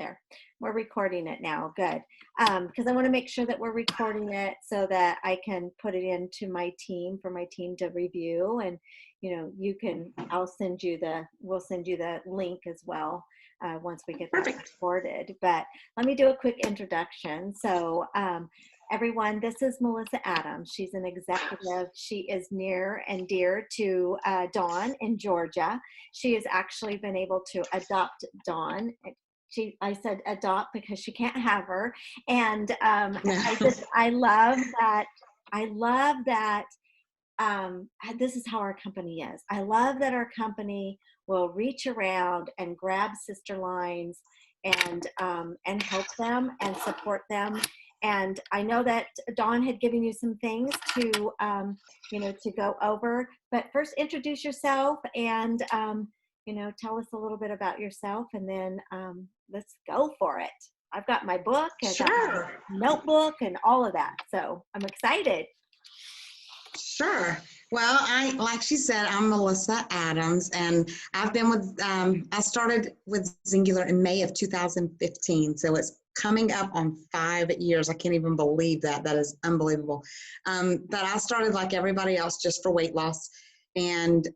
there. We're recording it now. Good. Because I want to make sure that we're recording it so that I can put it into my team for my team to review. And, we'll send you the link as well once we get that Perfect. recorded. But let me do a quick introduction. So, everyone, this is Melissa Adams. She's an executive. She is near and dear to Dawn in Georgia. She has actually been able to adopt Dawn. I said adopt because she can't have her. And I love that. This is how our company is. I love that our company will reach around and grab sister lines and help them and support them. And I know that Dawn had given you some things to to go over. But first, introduce yourself and tell us a little bit about yourself, and then let's go for it. I've got my book, I've got my notebook, and all of that. So I'm excited. Sure. Well, like she said, I'm Melissa Adams, and I've been with, I started with Zingular in May of 2015. So it's coming up on 5 years. I can't even believe that. That is unbelievable. But I started like everybody else just for weight loss, and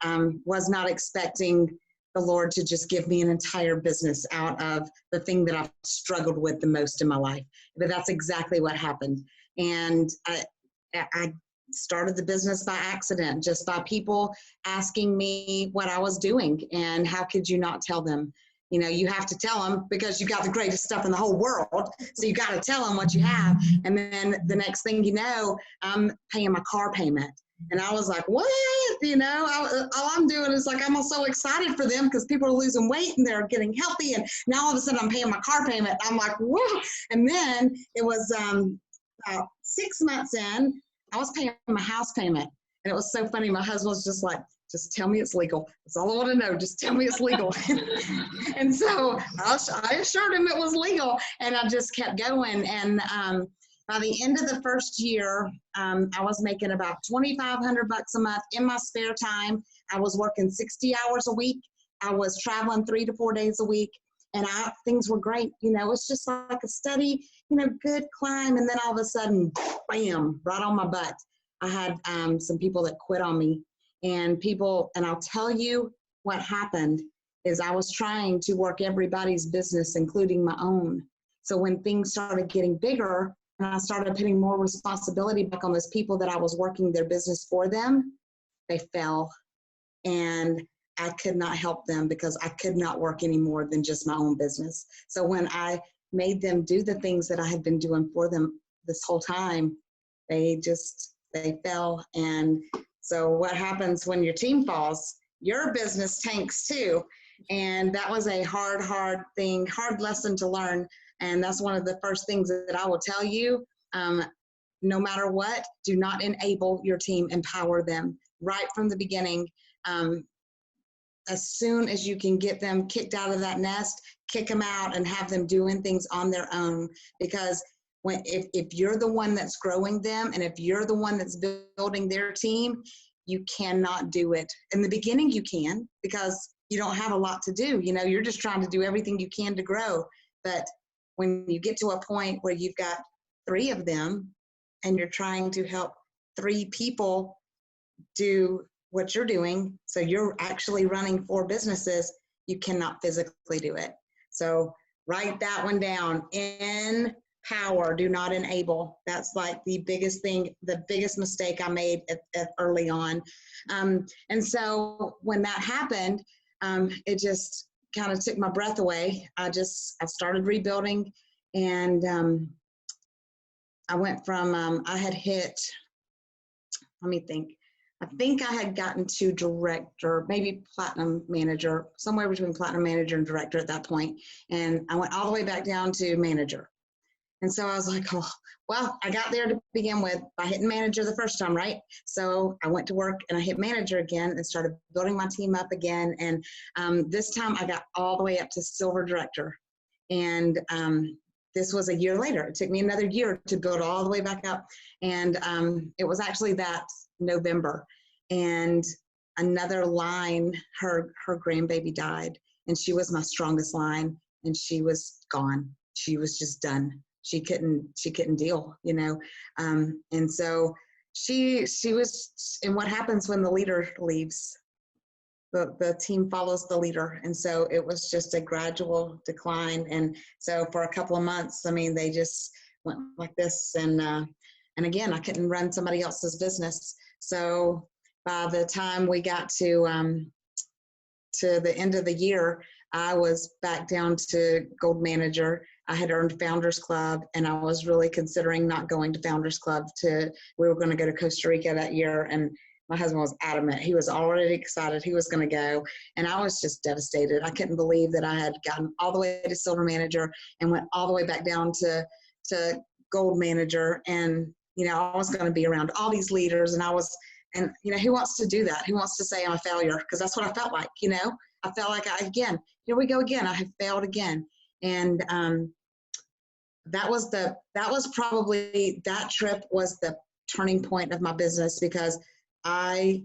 was not expecting the Lord to just give me an entire business out of the thing that I've struggled with the most in my life. But that's exactly what happened. And I started the business by accident, just by people asking me what I was doing, and how could you not tell them? You have to tell them because you got the greatest stuff in the whole world. So you got to tell them what you have. And then the next thing you know, I'm paying my car payment. And I was like, what? All I'm doing is like, I'm so excited for them because people are losing weight and they're getting healthy. And now all of a sudden I'm paying my car payment. I'm like, whoa. And then it was about 6 months in, I was paying my house payment. And it was so funny. My husband was just like, just tell me it's legal. That's all I want to know. Just tell me it's legal. And so I assured him it was legal, and I just kept going. And by the end of the first year, I was making about $2,500 a month in my spare time. I was working 60 hours a week. I was traveling 3 to 4 days a week, and things were great. It's just like a steady, good climb. And then all of a sudden, bam, right on my butt. I had some people that quit on me, and I'll tell you what happened is I was trying to work everybody's business, including my own. So when things started getting bigger, and I started putting more responsibility back on those people that I was working their business for them, they fell. And I could not help them because I could not work any more than just my own business. So when I made them do the things that I had been doing for them this whole time, they fell. And so what happens when your team falls? Your business tanks too. And that was a hard lesson to learn. And that's one of the first things that I will tell you. No matter what, do not enable your team, empower them right from the beginning. As soon as you can get them kicked out of that nest, kick them out and have them doing things on their own. Because if you're the one that's growing them, and if you're the one that's building their team, you cannot do it. In the beginning, you can, because you don't have a lot to do. You're just trying to do everything you can to grow. But when you get to a point where you've got 3 of them and you're trying to help 3 people do what you're doing, so you're actually running 4 businesses, you cannot physically do it. So write that one down. Empower, do not enable. That's like the biggest thing, the biggest mistake I made early on. And so when that happened, it just kind of took my breath away. I started rebuilding, and I went from, I had hit, let me think. I think I had gotten to director, maybe platinum manager, somewhere between platinum manager and director at that point. And I went all the way back down to manager. And so I was like, oh, well, I got there to begin with by hitting manager the first time, right? So I went to work and I hit manager again and started building my team up again. And this time I got all the way up to silver director. And this was a year later. It took me another year to build all the way back up. And it was actually that November. And another line, her grandbaby died. And she was my strongest line. and she was gone. She was just done. She couldn't deal, you know. And so she was, and what happens when the leader leaves? The team follows the leader. And so it was just a gradual decline. And so for a couple of months, I mean, they just went like this. And again, I couldn't run somebody else's business. So by the time we got to the end of the year, I was back down to gold manager. I had earned Founders Club, and I was really considering not going to Founders Club. We were going to go to Costa Rica that year, and my husband was adamant. He was already excited. He was going to go, and I was just devastated. I couldn't believe that I had gotten all the way to silver manager and went all the way back down to gold manager, and I was going to be around all these leaders, and who wants to do that? Who wants to say I'm a failure? Because that's what I felt like. I felt like here we go again. I have failed again, and that trip was the turning point of my business, because I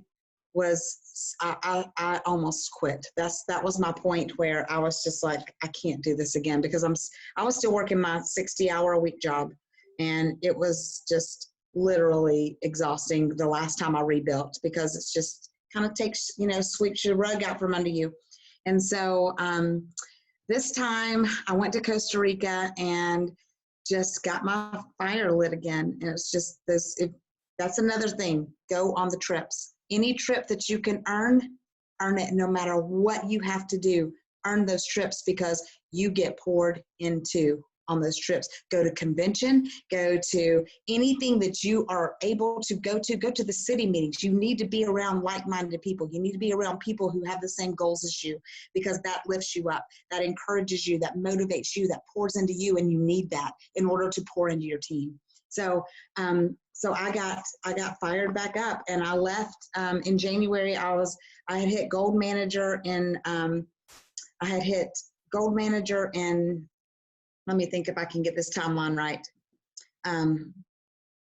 almost quit. That was my point where I was just like, I can't do this again, because I was still working my 60-hour-a-week job, and it was just literally exhausting the last time I rebuilt, because it's just kind of takes, sweeps your rug out from under you. And so this time I went to Costa Rica and just got my fire lit again. And it's just that's another thing. Go on the trips. Any trip that you can earn it, no matter what you have to do. Earn those trips, because you get poured into on those trips. Go to convention, go to anything that you are able to go to the city meetings. You need to be around like-minded people. You need to be around people who have the same goals as you, because that lifts you up, that encourages you, that motivates you, that pours into you, and you need that in order to pour into your team. So I got fired back up, and I left in January. I had hit gold manager in let me think if I can get this timeline right.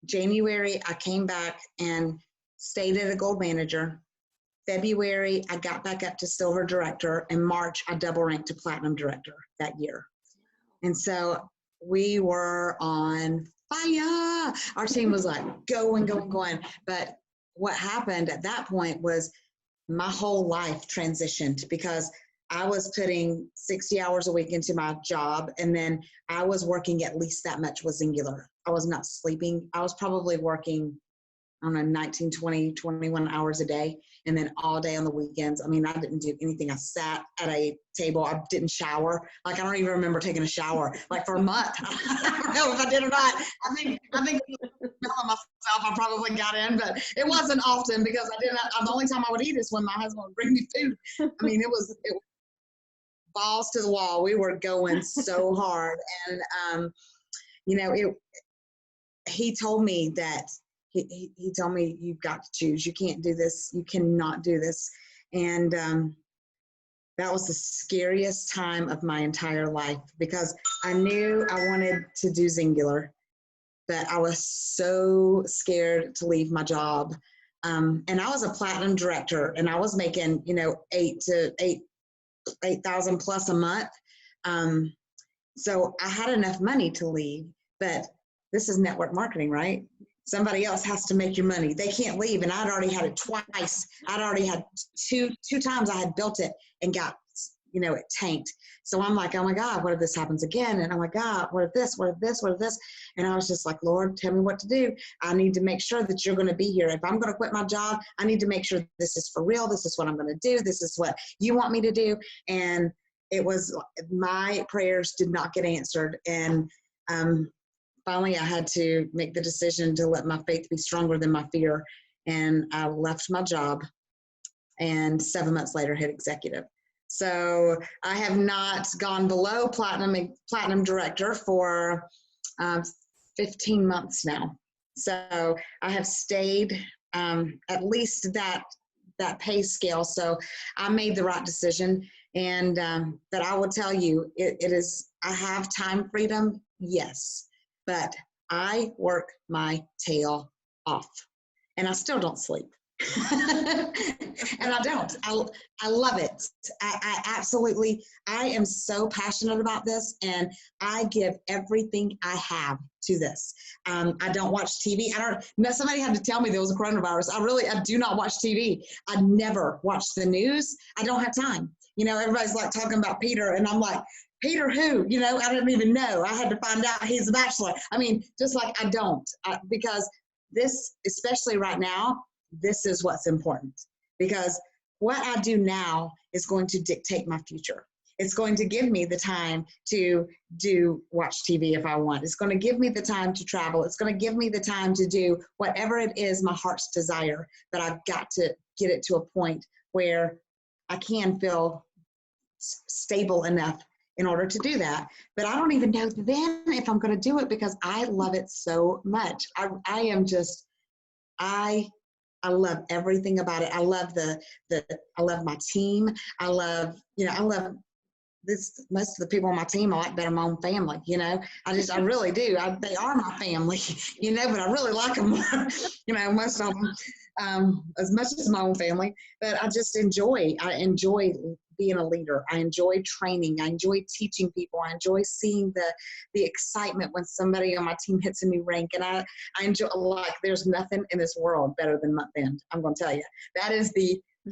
January, I came back and stayed at a gold manager. February, I got back up to silver director. In March, I double ranked to platinum director that year. And so we were on fire. Our team was like going. But what happened at that point was my whole life transitioned, because I was putting 60 hours a week into my job, and then I was working at least that much with Zingular. I was not sleeping. I was probably working, I don't know, 19, 20, 21 hours a day, and then all day on the weekends. I mean, I didn't do anything. I sat at a table. I didn't shower. Like, I don't even remember taking a shower, like, for a month. I don't know if I did or not. I think myself, I probably got in, but it wasn't often, because the only time I would eat is when my husband would bring me food. I mean, it was balls to the wall. We were going so hard. And, he told me that he told me, you've got to choose. You can't do this. You cannot do this. And that was the scariest time of my entire life, because I knew I wanted to do Zingular, but I was so scared to leave my job. And I was a platinum director, and I was making, $8,000 plus a month. So I had enough money to leave, but this is network marketing, right? Somebody else has to make your money. They can't leave. And I'd already had it twice. I'd already had two times I had built it and got, it tanked. So I'm like, oh my God, what if this happens again? And oh my God, what if this, what if this, what if this? And I was just like, Lord, tell me what to do. I need to make sure that you're going to be here. If I'm going to quit my job, I need to make sure this is for real. This is what I'm going to do. This is what you want me to do. And it was, my prayers did not get answered. And finally, I had to make the decision to let my faith be stronger than my fear. And I left my job, and 7 months later hit executive. So I have not gone below platinum director for 15 months now. So I have stayed at least that pay scale. So I made the right decision. And but I will tell you, it is, I have time freedom, yes, but I work my tail off, and I still don't sleep. And I don't. I love it. I absolutely, I am so passionate about this, and I give everything I have to this. I don't watch TV. I don't know. Somebody had to tell me there was a coronavirus. I do not watch TV. I never watch the news. I don't have time. You know, everybody's like talking about Peter, and I'm like, Peter who? You know, I didn't even know. I had to find out he's a bachelor. I mean, just like I don't, because this, especially right now, this is what's important, because what I do now is going to dictate my future. It's going to give me the time to watch TV if I want. It's going to give me the time to travel. It's going to give me the time to do whatever it is my heart's desire, but I've got to get it to a point where I can feel stable enough in order to do that. But I don't even know then if I'm going to do it, because I love it so much. I am just, I love everything about it. I love I love my team. I love this. Most of the people on my team I like better than my own family. You know, I really do. They are my family, you know, but I really like them more, you know, most of them, as much as my own family. But I enjoy being a leader. I enjoy training. I enjoy teaching people. I enjoy seeing the excitement when somebody on my team hits a new rank. And I enjoy, like, there's nothing in this world better than month end. I'm going to tell you,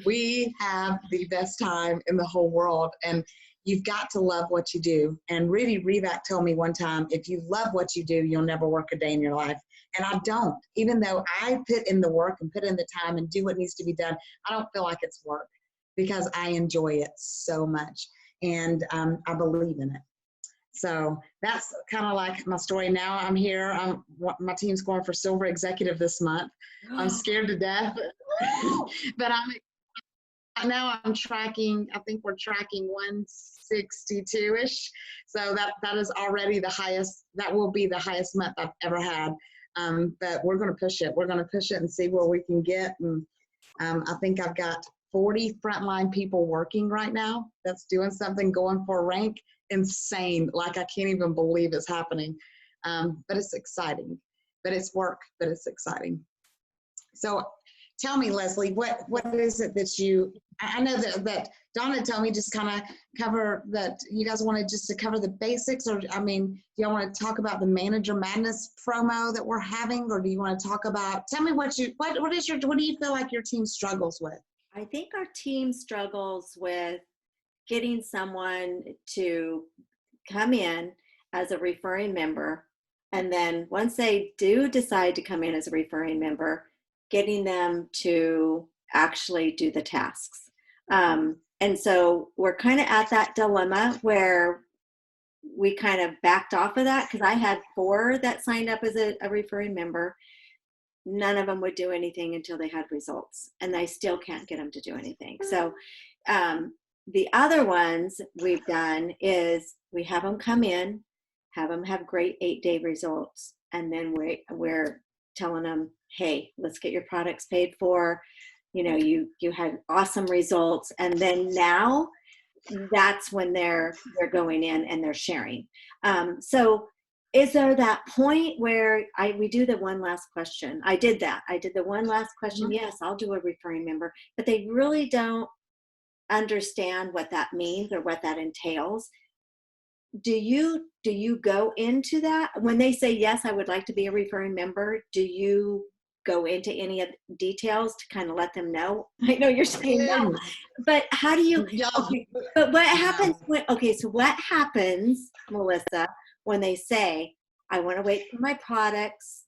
we have the best time in the whole world. And you've got to love what you do. And Rudy Revac told me one time, if you love what you do, you'll never work a day in your life. And I don't. Even though I put in the work and put in the time and do what needs to be done, I don't feel like it's work, because I enjoy it so much, and I believe in it. So that's kind of like my story. Now I'm here. My team's going for Silver Executive this month. I'm scared to death, but now I'm tracking. I think we're tracking 162-ish. So that is already the highest. That will be the highest month I've ever had. But we're going to push it. We're going to push it and see where we can get. And I think I've got 40 frontline people working right now that's doing something, going for a rank. Insane. Like, I can't even believe it's happening. But it's exciting. But it's work, but it's exciting. So tell me, Leslie, what is it that I know that Donna told me just kind of cover that you guys wanted just to cover the basics, or, I mean, do y'all want to talk about the Manager Madness promo that we're having, or do you want to talk about, tell me what do you feel like your team struggles with? I think our team struggles with getting someone to come in as a referring member, and then once they do decide to come in as a referring member, getting them to actually do the tasks. And so we're kind of at that dilemma where we kind of backed off of that, because I had 4 that signed up as a referring member. None of them would do anything until they had results, and I still can't get them to do anything. So the other ones we've done is we have them come in, have them have great 8-day results, and then we're telling them, hey, let's get your products paid for. You know, you had awesome results, and then now that's when they're going in and they're sharing. So is there that point where we do the one last question? I did that. I did the one last question. Mm-hmm. Yes, I'll do a referring member, but they really don't understand what that means or what that entails. Do you go into that when they say, yes, I would like to be a referring member? Do you go into any of the details to kind of let them know? I know you're saying no, but how do you, okay, but what happens so what happens, Melissa, when they say, I want to wait for my products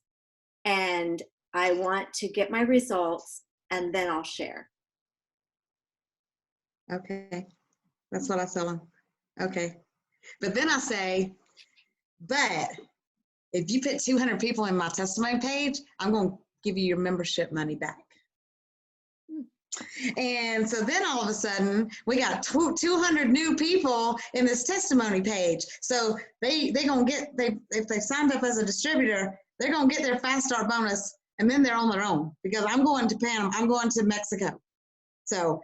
and I want to get my results and then I'll share? Okay, that's what I tell them. Okay, but then I say, but if you put 200 people in my testimony page, I'm going to give you your membership money back. And so then all of a sudden we got 200 new people in this testimony page. So they're going to get, if they signed up as a distributor, they're going to get their fast start bonus, and then they're on their own, because I'm going to Panama, I'm going to Mexico. So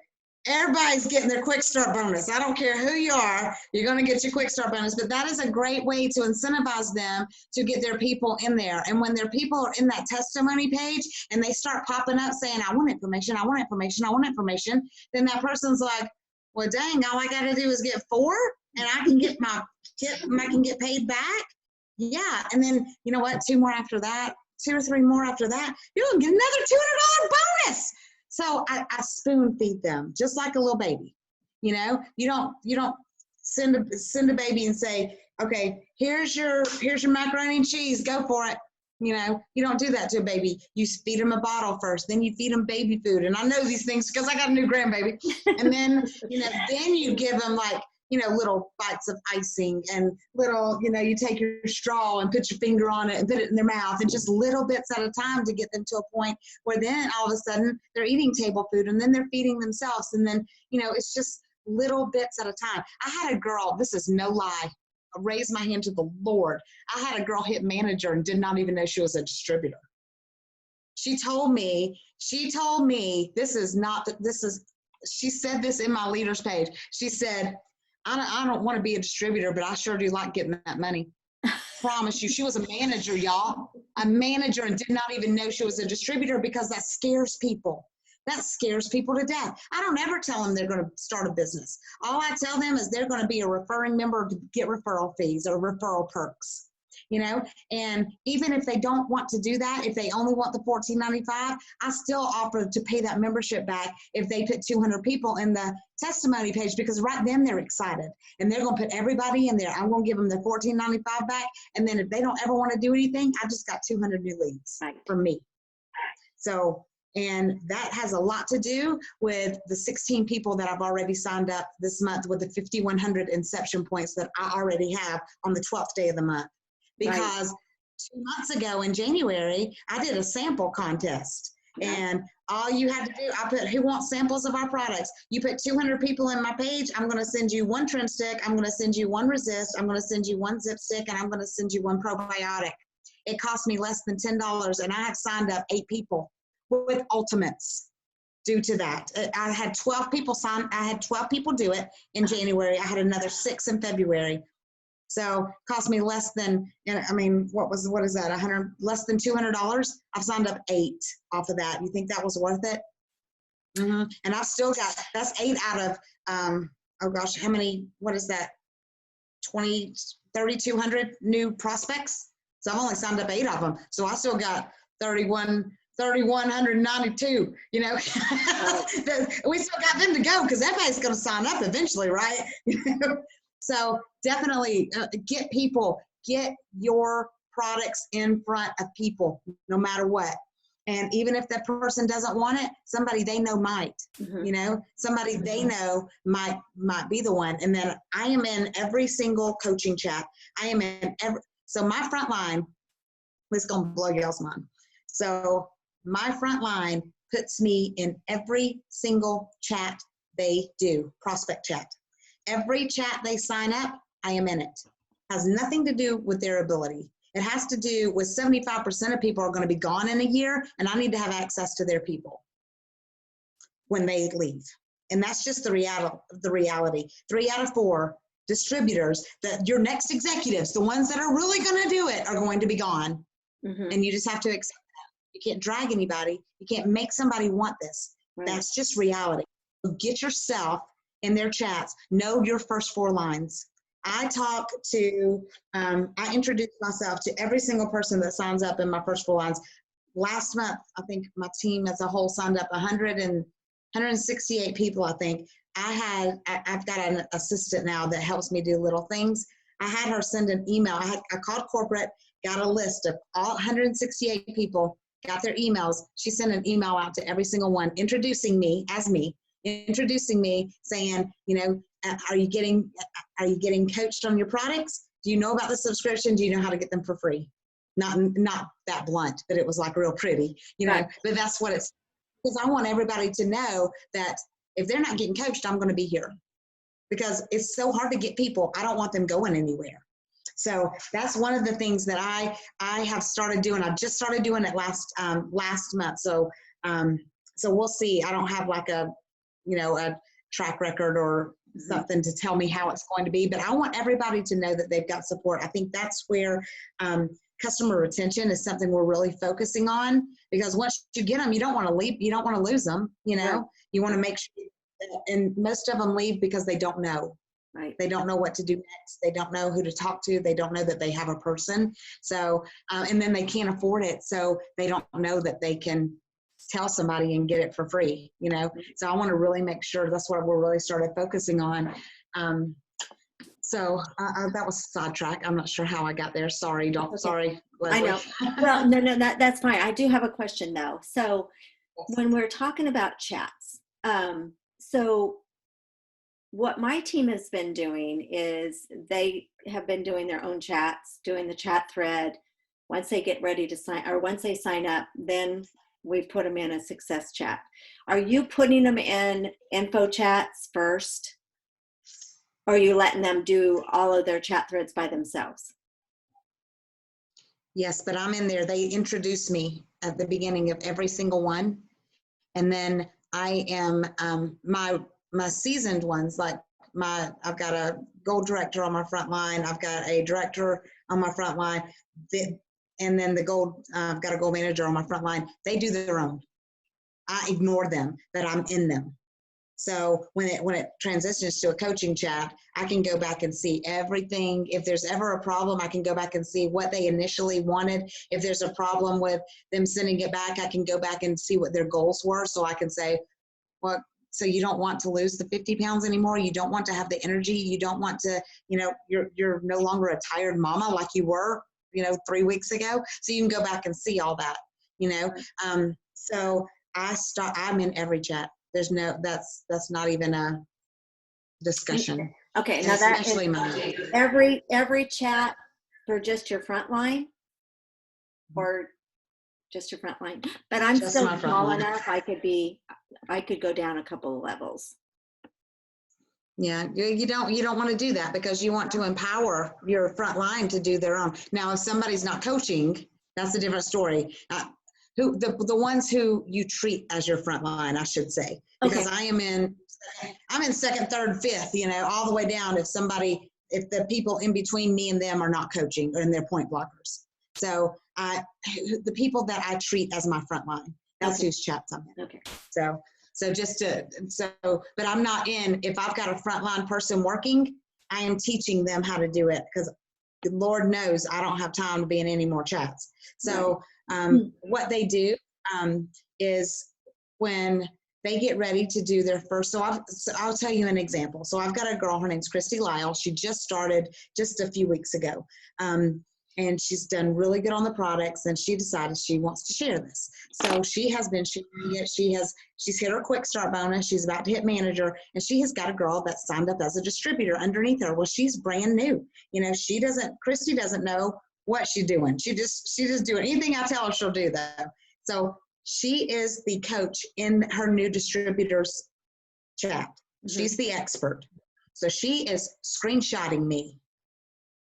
everybody's getting their quick start bonus. I don't care who you are, you're going to get your quick start bonus. But that is a great way to incentivize them to get their people in there. And when their people are in that testimony page and they start popping up saying, I want information, I want information, I want information, then that person's like, well, dang, all I got to do is get 4 and I can get I can get paid back. Yeah. And then, you know what? 2 more after that, 2 or 3 more after that, you're going to get another $200 bonus. So I spoon feed them just like a little baby. You know, you don't send a baby and say, okay, here's your macaroni and cheese, go for it. You know, you don't do that to a baby. You feed them a bottle first, then you feed them baby food. And I know these things because I got a new grandbaby. And then, you know, then you give them like, you know, little bites of icing and little, you know, you take your straw and put your finger on it and put it in their mouth, and just little bits at a time to get them to a point where then all of a sudden they're eating table food and then they're feeding themselves. And then, you know, it's just little bits at a time. I had a girl, this is no lie, I raised my hand to the Lord. I had a girl hit manager and did not even know she was a distributor. She told me, she said this in my leaders page. She said, I don't want to be a distributor, but I sure do like getting that money. Promise you. She was a manager, y'all. A manager, and did not even know she was a distributor, because that scares people. That scares people to death. I don't ever tell them they're going to start a business. All I tell them is they're going to be a referring member to get referral fees or referral perks. You know, and even if they don't want to do that, if they only want the $14.95, I still offer to pay that membership back if they put 200 people in the testimony page, because right then they're excited and they're going to put everybody in there. I'm going to give them the $14.95 back. And then if they don't ever want to do anything, I just got 200 new leads from me. So, and that has a lot to do with the 16 people that I've already signed up this month with the 5,100 inception points that I already have on the 12th day of the month. Because 2 months ago in January, I did a sample contest. And all you had to do, I put, who wants samples of our products? You put 200 people in my page, I'm going to send you 1 trim stick, I'm going to send you 1 resist, I'm going to send you 1 zip stick, and I'm going to send you 1 probiotic. It cost me less than $10, and I have signed up 8 people with ultimates due to that. I had 12 people do it in January. I had another 6 in February. So cost me less than, I mean, what is that? Less than $200. I've signed up 8 off of that. You think that was worth it? Mm-hmm. And I've still got, that's 8 out of, oh gosh, how many, what is that? 3,200 new prospects. So I've only signed up 8 of them. So I still got 3,192, you know. We still got them to go, because everybody's going to sign up eventually, right? So definitely get your products in front of people, no matter what. And even if that person doesn't want it, somebody they know might, you know, somebody they know might be the one. And then I am in every single coaching chat. So my front line, this is going to blow y'all's mind. So my front line puts me in every single chat they do, prospect chat. Every chat they sign up, I am in it. Has nothing to do with their ability. It has to do with 75% of people are going to be gone in a year, and I need to have access to their people when they leave. And that's just the reality. 3 out of 4 distributors, your next executives, the ones that are really going to do it, are going to be gone. And you just have to accept that. You can't drag anybody. You can't make somebody want this. Right. That's just reality. So get yourself in their chats. Know your first 4 lines. I introduce myself to every single person that signs up in my first 4 lines. Last month, I think my team as a whole signed up 168 people, I think. I've got an assistant now that helps me do little things. I had her send an email. I called corporate, got a list of all 168 people, got their emails. She sent an email out to every single one, introducing me, saying, you know, are you getting coached on your products? Do you know about the subscription? Do you know how to get them for free? Not that blunt, but it was like real pretty, you know, right. But that's what it's, because I want everybody to know that if they're not getting coached, I'm going to be here, because it's so hard to get people. I don't want them going anywhere. So that's one of the things that I have started doing. I just started doing it last month. So we'll see. I don't have like a track record or something to tell me how it's going to be, but I want everybody to know that they've got support. I think that's where customer retention is something we're really focusing on, because once you get them, you don't want to leave, you don't want to lose them, you know. Right. You want to make sure, and most of them leave because they don't know. Right. They don't know what to do next. They don't know who to talk to. They don't know that they have a person. So, and then they can't afford it. So they don't know that they can tell somebody and get it for free, you know? So I want to really make sure that's what we're really started focusing on. So that was sidetrack. I'm not sure how I got there. Sorry, don't, Okay. sorry, I Leslie. know. Well, no, that's fine. I do have a question though. So when we're talking about chats, so what my team has been doing is they have been doing their own chats, doing the chat thread. Once they get ready to sign, or once they sign up, then we put them in a success chat. Are you putting them in info chats first? Or are you letting them do all of their chat threads by themselves? Yes, but I'm in there. They introduce me at the beginning of every single one. And then I am, my seasoned ones, like I've got a gold director on my front line. I've got a director on my front line. And then I've got a gold manager on my front line. They do their own. I ignore them, but I'm in them. So when it transitions to a coaching chat, I can go back and see everything. If there's ever a problem, I can go back and see what they initially wanted. If there's a problem with them sending it back, I can go back and see what their goals were. So I can say, well, so you don't want to lose the 50 pounds anymore. You don't want to have the energy. You don't want to, you know, you're no longer a tired mama like you were, you know, 3 weeks ago. So you can go back and see all that, you know. So I'm in every chat. There's no, that's not even a discussion. Okay, And now that especially is mine. every chat for just your front line, or just your front line. But I'm Just still my front small line. enough. I could go down a couple of levels. Yeah, you don't want to do that, because you want to empower your front line to do their own. Now, if somebody's not coaching, that's a different story. The ones who you treat as your front line, I should say, because Okay. I'm in second, third, fifth, you know, all the way down. If the people in between me and them are not coaching, and they're point blockers. So the people that I treat as my front line, that's Okay. whose chats I'm in. Okay. But I'm not in, if I've got a frontline person working, I am teaching them how to do it, because Lord knows I don't have time to be in any more chats. So what they do is when they get ready to do their first, so I'll tell you an example. So I've got a girl, her name's Christy Lyle. She just started just a few weeks ago. And she's done really good on the products, and she decided she wants to share this. So she has been sharing it. She's hit her quick start bonus. She's about to hit manager, and she has got a girl that signed up as a distributor underneath her. Well, she's brand new. You know, Christy doesn't know what she's doing. She just doing anything I tell her she'll do, though. So she is the coach in her new distributors chat. She's the expert. So she is screenshotting me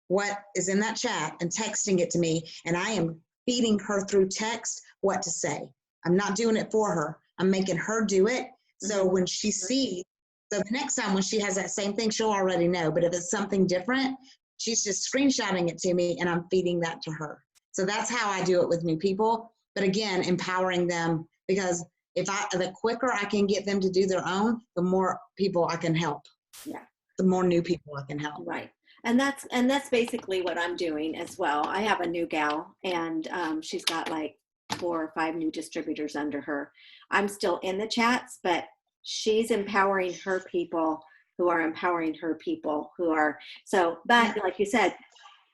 what is in that chat and texting it to me, and I am feeding her through text what to say. I'm not doing it for her. I'm making her do it. So when she sees, so the next time when she has that same thing, she'll already know. But if it's something different, she's just screenshotting it to me, and I'm feeding that to her. So that's how I do it with new people. But again, empowering them, because the quicker I can get them to do their own, the more people I can help. Yeah. The more new people I can help. Right. And that's basically what I'm doing as well. I have a new gal, and she's got like 4 or 5 new distributors under her. I'm still in the chats, but she's empowering her people who are empowering her people who are, so, but like you said,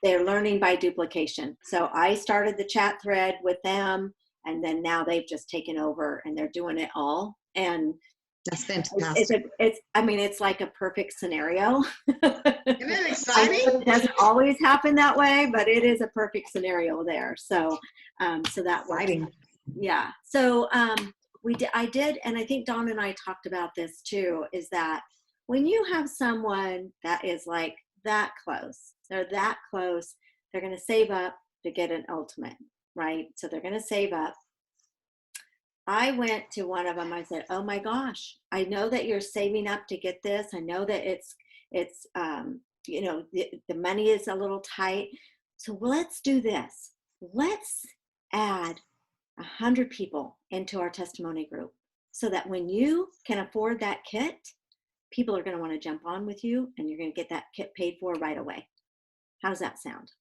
they're learning by duplication. So I started the chat thread with them, and then now they've just taken over and they're doing it all. And that's fantastic. It's like a perfect scenario. Isn't it exciting? It doesn't always happen that way, but it is a perfect scenario there. So that exciting. Works. Yeah. So I did, and I think Dawn and I talked about this too, is that when you have someone that is like that close, they're going to save up to get an ultimate, right? So they're going to save up. I went to one of them. I said, "Oh my gosh, I know that you're saving up to get this. I know that it's the money is a little tight. So let's do this. Let's add 100 people into our testimony group so that when you can afford that kit, people are going to want to jump on with you and you're going to get that kit paid for right away." How does that sound?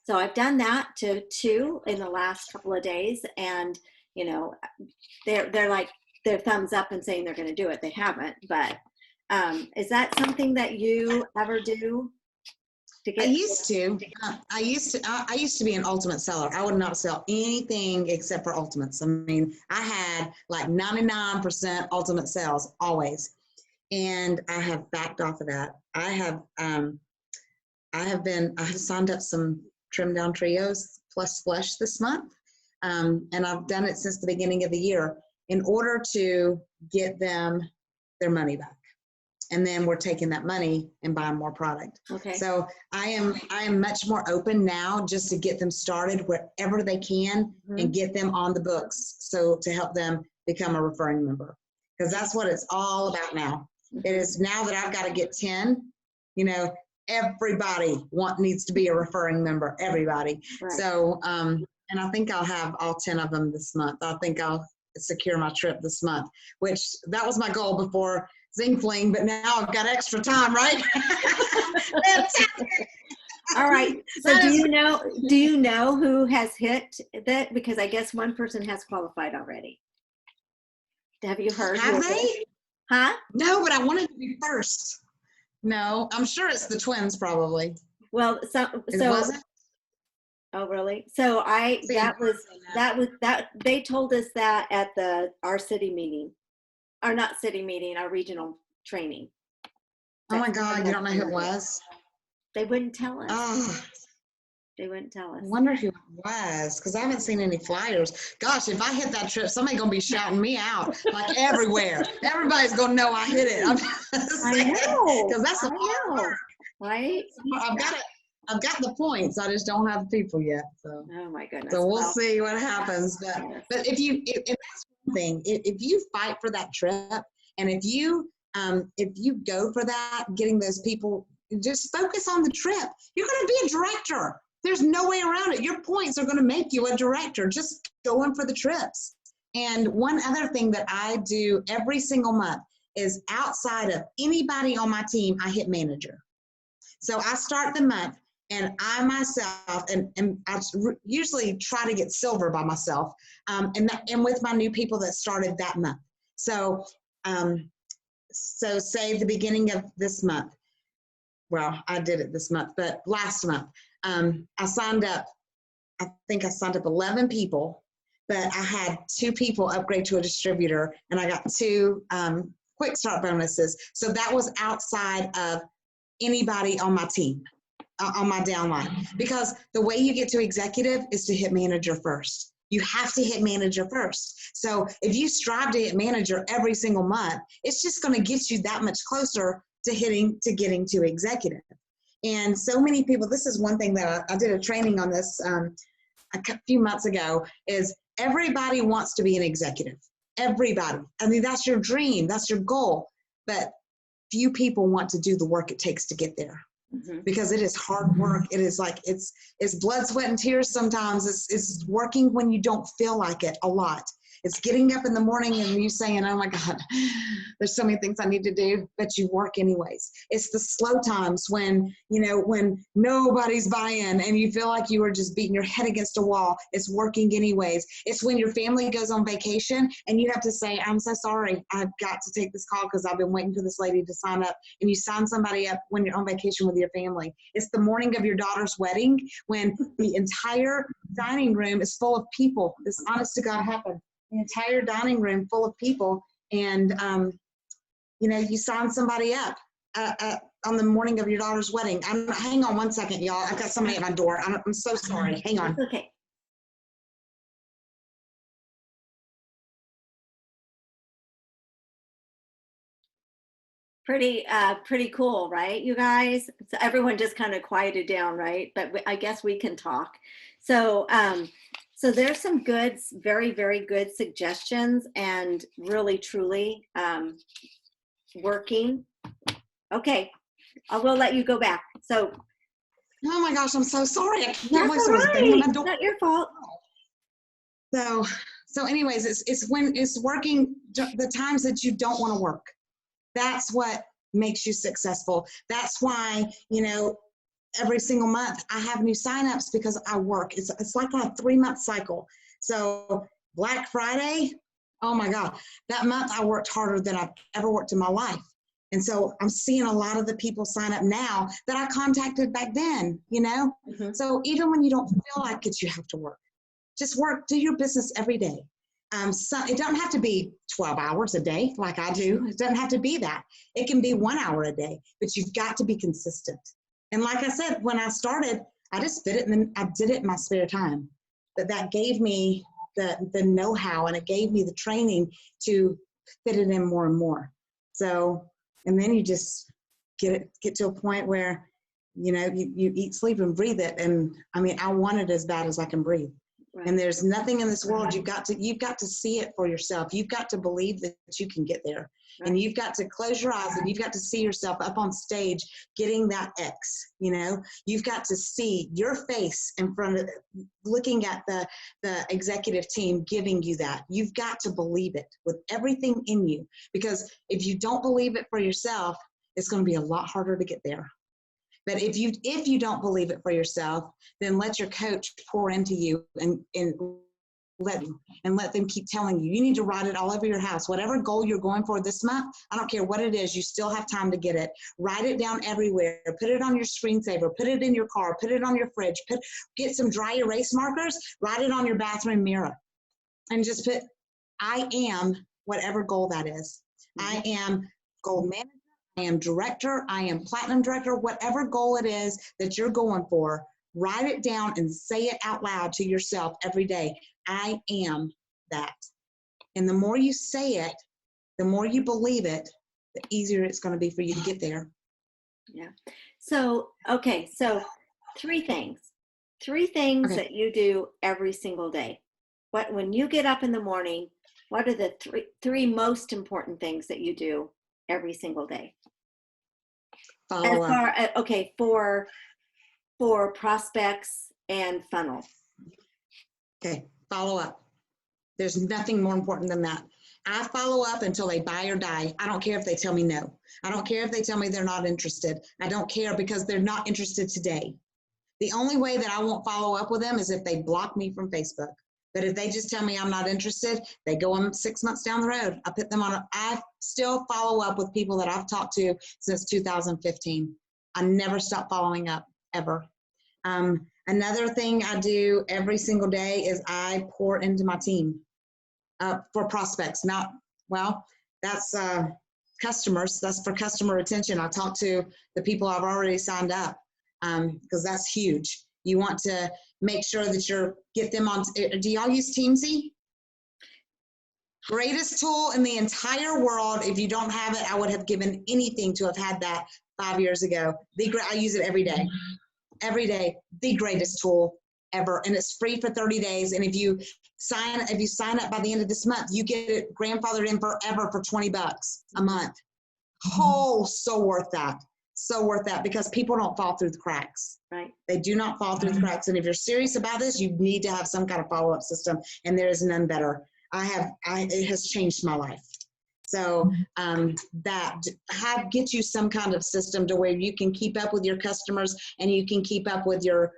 So I've done that to 2 in the last couple of days, and you know, they're like their thumbs up and saying they're going to do it. They haven't, but is that something that you ever do to I get? used to. I used to be an ultimate seller. I would not sell anything except for ultimates. I mean, I had like 99% ultimate sales always, and I have backed off of that. I have signed up some trim down trios plus flesh this month, and I've done it since the beginning of the year in order to get them their money back. And then we're taking that money and buying more product. Okay. So I am much more open now just to get them started wherever they can and get them on the books. So to help them become a referring member, because that's what it's all about now. It is now that I've got to get 10, everybody needs to be a referring member, everybody. Right. So, and I think I'll have all 10 of them this month. I think I'll secure my trip this month, which that was my goal before Zing Fling, but now I've got extra time, right? All right. So do you know who has hit that? Because I guess one person has qualified already. Have you heard? Have they? Huh? No, but I wanted to be first. No, I'm sure it's the twins probably. Well, Was it? Oh, really? So they told us that at our city meeting, or not city meeting, our regional training. Oh my God, you don't know who it was? They wouldn't tell us. Oh, they wouldn't tell us. I wonder who it was, because I haven't seen any flyers. Gosh, if I hit that trip, somebody's gonna be shouting me out like everywhere. Everybody's gonna know I hit it. I know, because that's a hard work, right? I've got the points. I just don't have the people yet. So. Oh my goodness. So we'll see what happens. But if that's one thing, if you fight for that trip, and if you go for that, getting those people, just focus on the trip. You're going to be a director. There's no way around it. Your points are going to make you a director. Just going for the trips. And one other thing that I do every single month is, outside of anybody on my team, I hit manager. So I start the month, and I myself, and I usually try to get silver by myself, and with my new people that started that month. So, say the beginning of this month. Well, I did it this month, but last month, I signed up. I think I signed up 11 people, but I had 2 people upgrade to a distributor, and I got 2 quick start bonuses. So that was outside of anybody on my team. On my downline, because the way you get to executive is to hit manager first. You have to hit manager first. So if you strive to hit manager every single month, it's just going to get you that much closer to getting to executive. And so many people, this is one thing that I did a training on this a few months ago, is everybody wants to be an executive. Everybody. I mean, that's your dream, that's your goal, but few people want to do the work it takes to get there. Because it is hard work. It is like, it's blood, sweat, and tears sometimes. It's working when you don't feel like it a lot. It's getting up in the morning and you saying, oh my God, there's so many things I need to do, but you work anyways. It's the slow times when nobody's buying and you feel like you are just beating your head against a wall. It's working anyways. It's when your family goes on vacation and you have to say, I'm so sorry, I've got to take this call because I've been waiting for this lady to sign up. And you sign somebody up when you're on vacation with your family. It's the morning of your daughter's wedding when the entire dining room is full of people. This honest to God happened. The entire dining room full of people, and you sign somebody up on the morning of your daughter's wedding. Hang on one second, y'all. I've got somebody at my door. I'm so sorry. Hang on. Okay. Pretty cool, right, you guys? So everyone just kind of quieted down, right? But I guess we can talk. So So there's some good, very, very good suggestions and really, truly working. Okay, I will let you go back. So Oh my gosh, I'm so sorry. I can't that's believe all someone's banging on right. my It's door. not your fault. So anyways, it's when it's working, the times that you don't want to work. That's what makes you successful. That's why, every single month I have new signups because I work. It's like on a 3-month cycle. So Black Friday, oh my God, that month I worked harder than I've ever worked in my life. And so I'm seeing a lot of the people sign up now that I contacted back then, Mhm. So even when you don't feel like it, you have to work. Just work, do your business every day. So it doesn't have to be 12 hours a day like I do. It doesn't have to be that. It can be 1 hour a day, but you've got to be consistent. And like I said, when I started, I just did it, and then I did it in my spare time. That gave me the know-how, and it gave me the training to fit it in more and more. So, and then you just get to a point where, you eat, sleep, and breathe it. And I mean, I want it as bad as I can breathe. Right. And there's nothing in this world. You've got to see it for yourself. You've got to believe that you can get there. Right. And you've got to close your eyes, and you've got to see yourself up on stage getting that X. You've got to see your face in front of, looking at the executive team giving you that. You've got to believe it with everything in you, because if you don't believe it for yourself, it's going to be a lot harder to get there. But if you don't believe it for yourself, then let your coach pour into you and let them keep telling you. You need to write it all over your house. Whatever goal you're going for this month, I don't care what it is, you still have time to get it. Write it down everywhere. Put it on your screensaver. Put it in your car. Put it on your fridge. Get some dry erase markers. Write it on your bathroom mirror. And just put, I am whatever goal that is. I am gold manager. I am director, I am platinum director, whatever goal it is that you're going for, write it down and say it out loud to yourself every day. I am that. And the more you say it, the more you believe it, the easier it's going to be for you to get there. Yeah. So, okay. So 3 things Okay. that you do every single day. When you get up in the morning, what are the three most important things that you do every single day? As Follow up. far okay, for prospects and funnel. Okay. Follow up. There's nothing more important than that. I follow up until they buy or die. I don't care if they tell me no. I don't care if they tell me they're not interested. I don't care, because they're not interested today. The only way that I won't follow up with them is if they block me from Facebook. But if they just tell me I'm not interested, they go on 6 months down the road. I put them on. I still follow up with people that I've talked to since 2015. I never stop following up, ever. Another thing I do every single day is I pour into my team for prospects. That's customers. That's for customer retention. I talk to the people I've already signed up, because that's huge. You want to make sure that get them on. Do y'all use Teamsy? Greatest tool in the entire world. If you don't have it, I would have given anything to have had that 5 years ago. I use it every day. Every day, the greatest tool ever. And it's free for 30 days. And if you sign up by the end of this month, you get it grandfathered in forever for $20 a month. Oh, so worth that. So worth that, because people don't fall through the cracks. Right. They do not fall through the cracks. And if you're serious about this, you need to have some kind of follow-up system. And there is none better. It has changed my life. So get you some kind of system to where you can keep up with your customers and you can keep up with your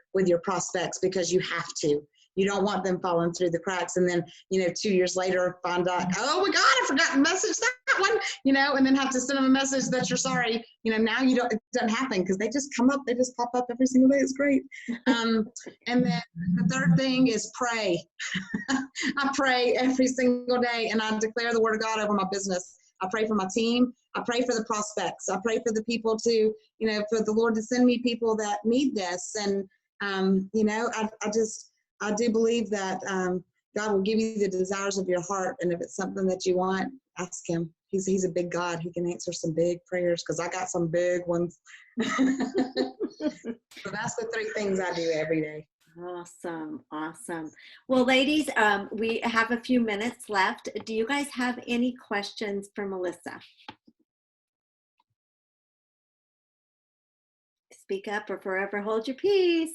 prospects, because you have to. You don't want them falling through the cracks, and then 2 years later find out, oh my God, I forgot to message that one, and then have to send them a message that you're sorry. Now it doesn't happen, because they just come up, they just pop up every single day. It's great. And then the third thing is pray. I pray every single day, and I declare the word of God over my business. I pray for my team. I pray for the prospects. I pray for the people for the Lord to send me people that need this. And, I do believe that God will give you the desires of your heart. And if it's something that you want, ask him. He's a big God. He can answer some big prayers, because I got some big ones. So that's the 3 things I do every day. Awesome. Awesome. Well, ladies, we have a few minutes left. Do you guys have any questions for Melissa? Speak up or forever hold your peace.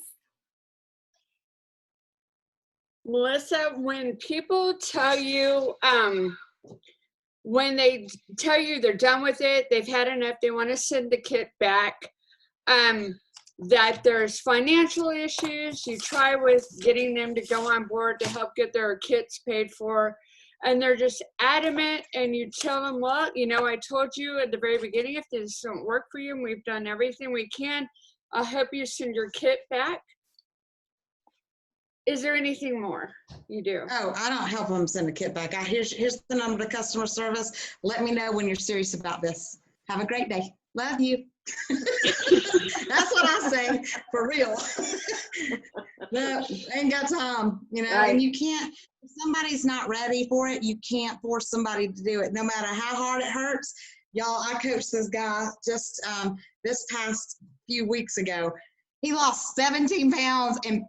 Melissa, when people tell you, when they tell you they're done with it, they've had enough, they want to send the kit back, that there's financial issues, you try with getting them to go on board to help get their kits paid for, and they're just adamant, and you tell them, well, you know, I told you at the very beginning, if this don't work for you, and we've done everything we can, I'll help you send your kit back. Is there anything more you do? Oh, I don't help them send a kit back. Here's the number to customer service. Let me know when you're serious about this. Have a great day. Love you. That's what I say, for real. No, ain't got time, you know, Right. and you can't, if somebody's not ready for it, you can't force somebody to do it, no matter how hard it hurts. Y'all, I coached this guy just this past few weeks ago. He lost 17 pounds in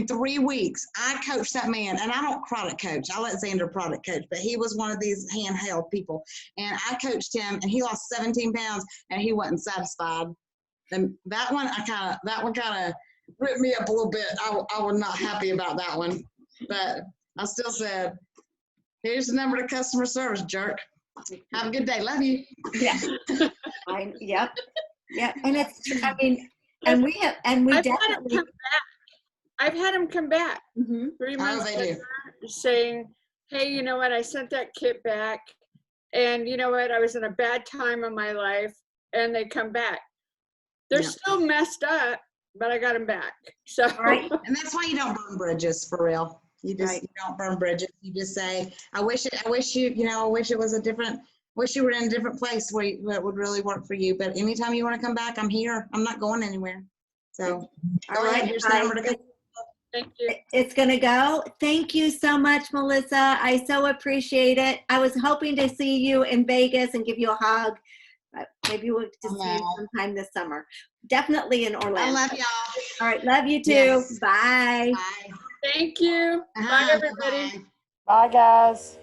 3 weeks. I coached that man, and I don't product coach. I let Xander product coach, but he was one of these handheld people. And I coached him, and he lost 17 pounds, and he wasn't satisfied. And that one kind of ripped me up a little bit. I was not happy about that one, but I still said, "Here's the number to customer service, jerk. Have a good day. Love you." Yeah. Yep. Yep. And it's, I mean, and we definitely. I've had him come back Mhm. 3 Oh, months they later saying, hey, you know what, I sent that kit back, and you know what, I was in a bad time of my life, and they come back. They're Yeah. still messed up, but I got them back. So All right. And that's why you don't burn bridges, for real. You just Right. you don't burn bridges. You just say, I wish it was a different, wish you were in a different place where it would really work for you. But anytime you want to come back, I'm here. I'm not going anywhere. So All go ahead. right. Here's the number to come. thank you. It's going to go. Thank you so much, Melissa. I so appreciate it. I was hoping to see you in Vegas and give you a hug. Maybe we'll get to see you sometime this summer. Definitely in Orlando. I love y'all. All right. Love you too. Yes. Bye. Bye. Thank you. Bye, everybody. Bye. Bye, guys.